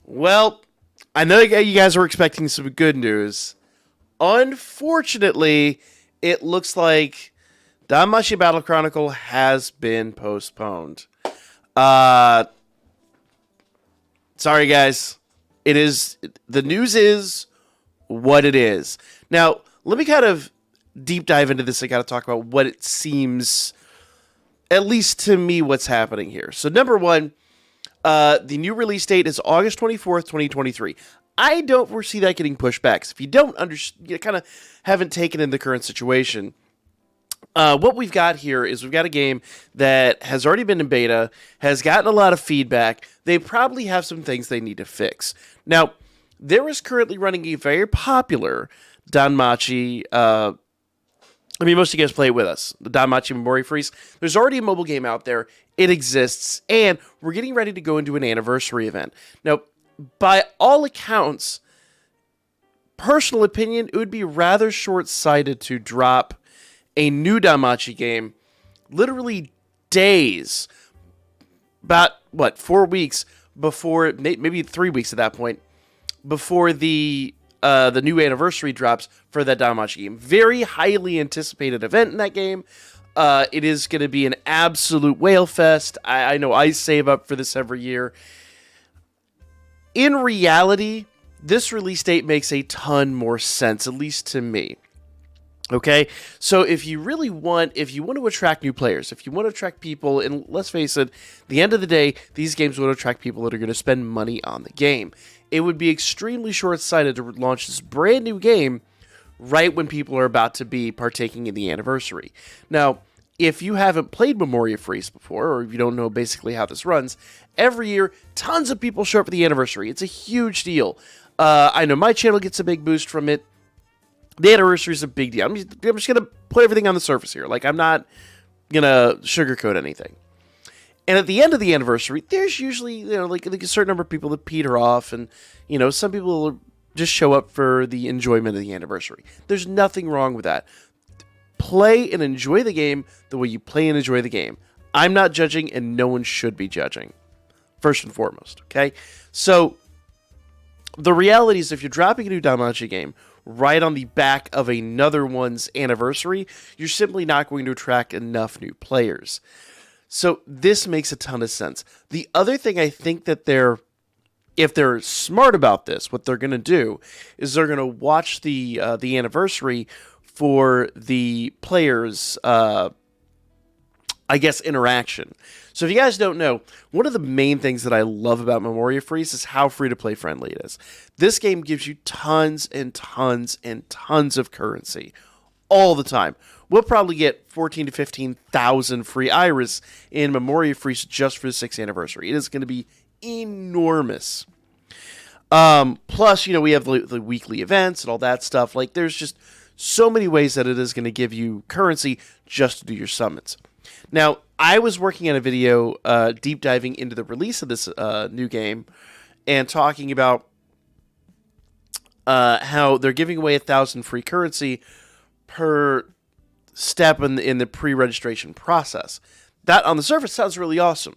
Well, I know you guys were expecting some good news. Unfortunately, it looks like Danmachi Battle Chronicle has been postponed. Uh, Sorry guys. The news is what it is. Now, let me kind of deep dive into this. I got to talk about what it seems, at least to me, what's happening here. So, number one, the new release date is August 24th, 2023. I don't foresee that getting pushed back. So if you don't understand, you kind of haven't taken in the current situation. What we've got here is we've got a game that has already been in beta, has gotten a lot of feedback. They probably have some things they need to fix. Now, there is currently running a very popular Danmachi. Most of you guys play it with us. The Danmachi Memory Freeze. There's already a mobile game out there. It exists, and we're getting ready to go into an anniversary event. Now, by all accounts, personal opinion, it would be rather short-sighted to drop a new Danmachi game literally days, about, 4 weeks before, maybe 3 weeks at that point, before the new anniversary drops for that Danmachi game. Very highly anticipated event in that game. It is going to be an absolute whale fest. I know I save up for this every year. In reality, this release date makes a ton more sense, at least to me. Okay, so if you want to attract new players, if you want to attract people, and let's face it, at the end of the day, these games will attract people that are going to spend money on the game. It would be extremely short-sighted to launch this brand new game right when people are about to be partaking in the anniversary. Now, if you haven't played Memoria Freeze before, or if you don't know basically how this runs, every year, tons of people show up for the anniversary. It's a huge deal. I know my channel gets a big boost from it. The anniversary is a big deal. I'm just going to put everything on the surface here. Like, I'm not going to sugarcoat anything. And at the end of the anniversary, there's usually, like a certain number of people that peter off. And, some people will just show up for the enjoyment of the anniversary. There's nothing wrong with that. Play and enjoy the game the way you play and enjoy the game. I'm not judging, and no one should be judging. First and foremost, okay? So, the reality is if you're dropping a new Danmachi game right on the back of another one's anniversary, you're simply not going to attract enough new players. So this makes a ton of sense. The other thing I think that if they're smart about this, what they're going to do is they're going to watch the anniversary for the players' interaction. So if you guys don't know, one of the main things that I love about Memoria Freeze is how free-to-play friendly it is. This game gives you tons and tons and tons of currency all the time. We'll probably get 14 to 15,000 free iris in Memoria Freeze just for the 6th anniversary. It is going to be enormous. Plus, we have the weekly events and all that stuff. Like, there's just so many ways that it is going to give you currency just to do your summons. Now, I was working on a video deep diving into the release of this new game and talking about how they're giving away 1,000 free currency per step in the pre-registration process. That, on the surface, sounds really awesome.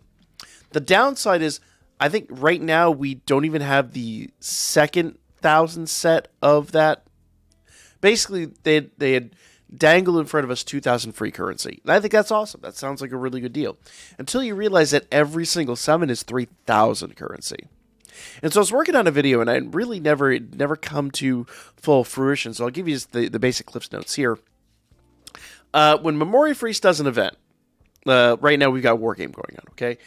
The downside is, I think right now we don't even have the second 1,000 set of that. Basically, they had dangled in front of us 2,000 free currency. And I think that's awesome. That sounds like a really good deal. Until you realize that every single summon is 3,000 currency. And so I was working on a video, and I really never come to full fruition. So I'll give you just the basic Cliff's Notes here. When Memoria Freeze does an event, right now we've got Wargame going on, okay?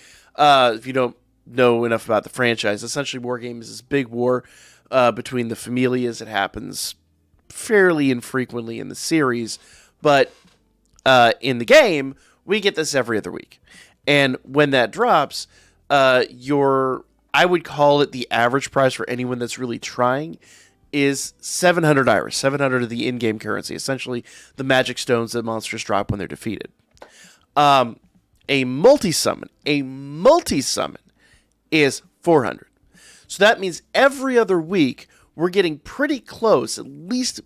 If you don't know enough about the franchise, essentially Wargame is this big war between the Familias. It happens fairly infrequently in the series, but in the game, we get this every other week. And when that drops, I would call it the average price for anyone that's really trying is 700 iris, 700 of the in-game currency, essentially the magic stones that monsters drop when they're defeated. A multi-summon is 400. So that means every other week, we're getting pretty close, at least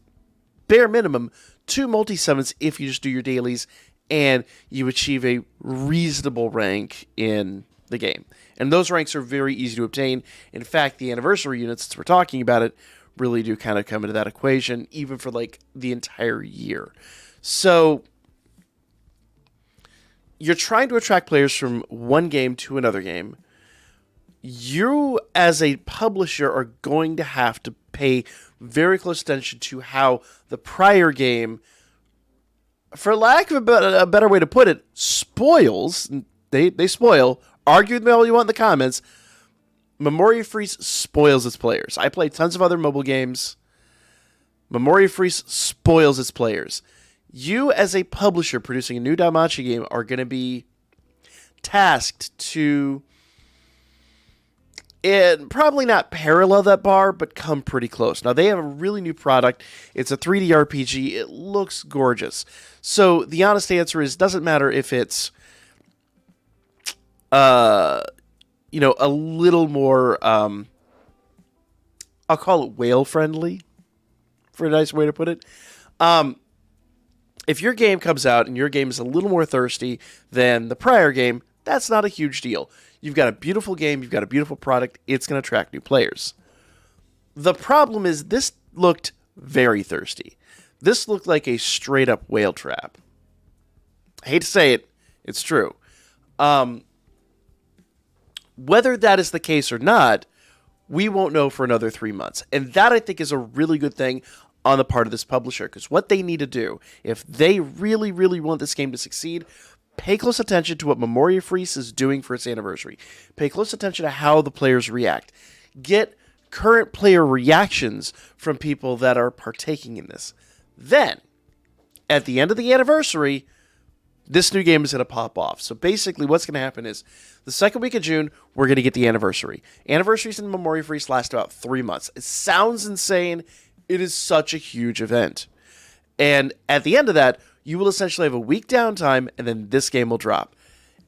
bare minimum, 2 multi-summons if you just do your dailies and you achieve a reasonable rank in the game. And those ranks are very easy to obtain. In fact, the anniversary units, since we're talking about it, really do kind of come into that equation, even for like the entire year. So you're trying to attract players from one game to another game. You, as a publisher, are going to have to pay very close attention to how the prior game, for lack of a better way to put it, spoils. They spoil. Argue with me all you want in the comments. Memoria Freeze spoils its players. I played tons of other mobile games. Memoria Freeze spoils its players. You, as a publisher producing a new Danmachi game, are going to be tasked to, and probably not parallel that bar, but come pretty close. Now, they have a really new product. It's a 3D RPG. It looks gorgeous. So the honest answer is, doesn't matter if it's a little more, I'll call it whale friendly, for a nice way to put it. If your game comes out and your game is a little more thirsty than the prior game, that's not a huge deal. You've got a beautiful game, you've got a beautiful product, it's going to attract new players. The problem is this looked very thirsty. This looked like a straight up whale trap. I hate to say it, it's true. Whether that is the case or not, we won't know for another 3 months. And that, I think, is a really good thing on the part of this publisher. Because what they need to do, if they really, really want this game to succeed, pay close attention to what Memoria Freeze is doing for its anniversary. Pay close attention to how the players react. Get current player reactions from people that are partaking in this. Then, at the end of the anniversary, this new game is going to pop off. So basically what's going to happen is the second week of June, we're going to get the anniversary. Anniversaries in Memoria Freeze last about 3 months. It sounds insane. It is such a huge event. And at the end of that, you will essentially have a week downtime, and then this game will drop.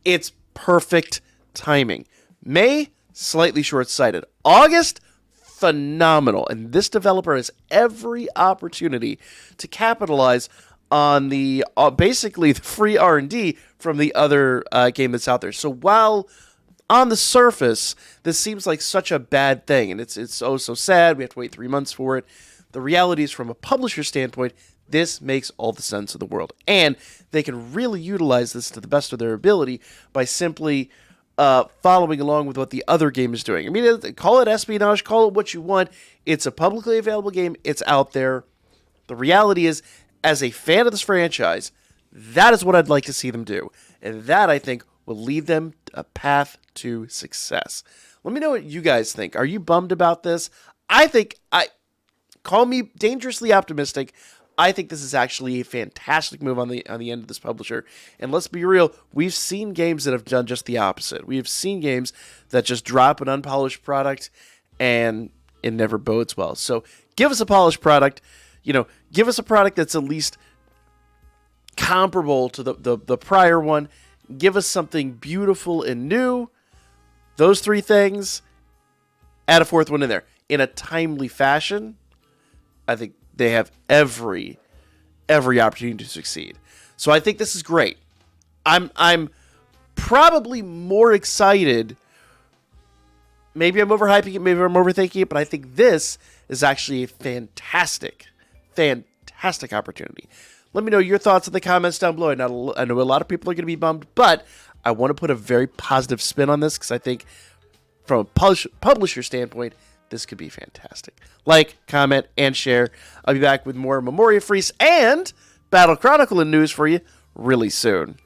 It's perfect timing. May, slightly short-sighted. August, phenomenal. And this developer has every opportunity to capitalize on the basically the free R&D from the other game that's out there. So while on the surface this seems like such a bad thing, and it's oh so sad, we have to wait 3 months for it, the reality is, from a publisher standpoint, this makes all the sense of the world. And they can really utilize this to the best of their ability by simply following along with what the other game is doing. I mean, call it espionage, call it what you want. It's a publicly available game. It's out there. The reality is, as a fan of this franchise, that is what I'd like to see them do. And that, I think, will lead them a path to success. Let me know what you guys think. Are you bummed about this? Call me dangerously optimistic. I think this is actually a fantastic move on the end of this publisher. And let's be real, we've seen games that have done just the opposite. We have seen games that just drop an unpolished product and it never bodes well. So give us a polished product. Give us a product that's at least comparable to the prior one. Give us something beautiful and new. Those three things. Add a fourth one in there in a timely fashion. I think they have every opportunity to succeed. So I think this is great. I'm probably more excited. Maybe I'm overhyping it. Maybe I'm overthinking it. But I think this is actually a fantastic opportunity. Let me know your thoughts in the comments down below. I know a lot of people are going to be bummed, but I want to put a very positive spin on this because I think from a publisher standpoint, this could be fantastic. Like, comment, and share. I'll be back with more Memoria Freeze and Battle Chronicle news for you really soon.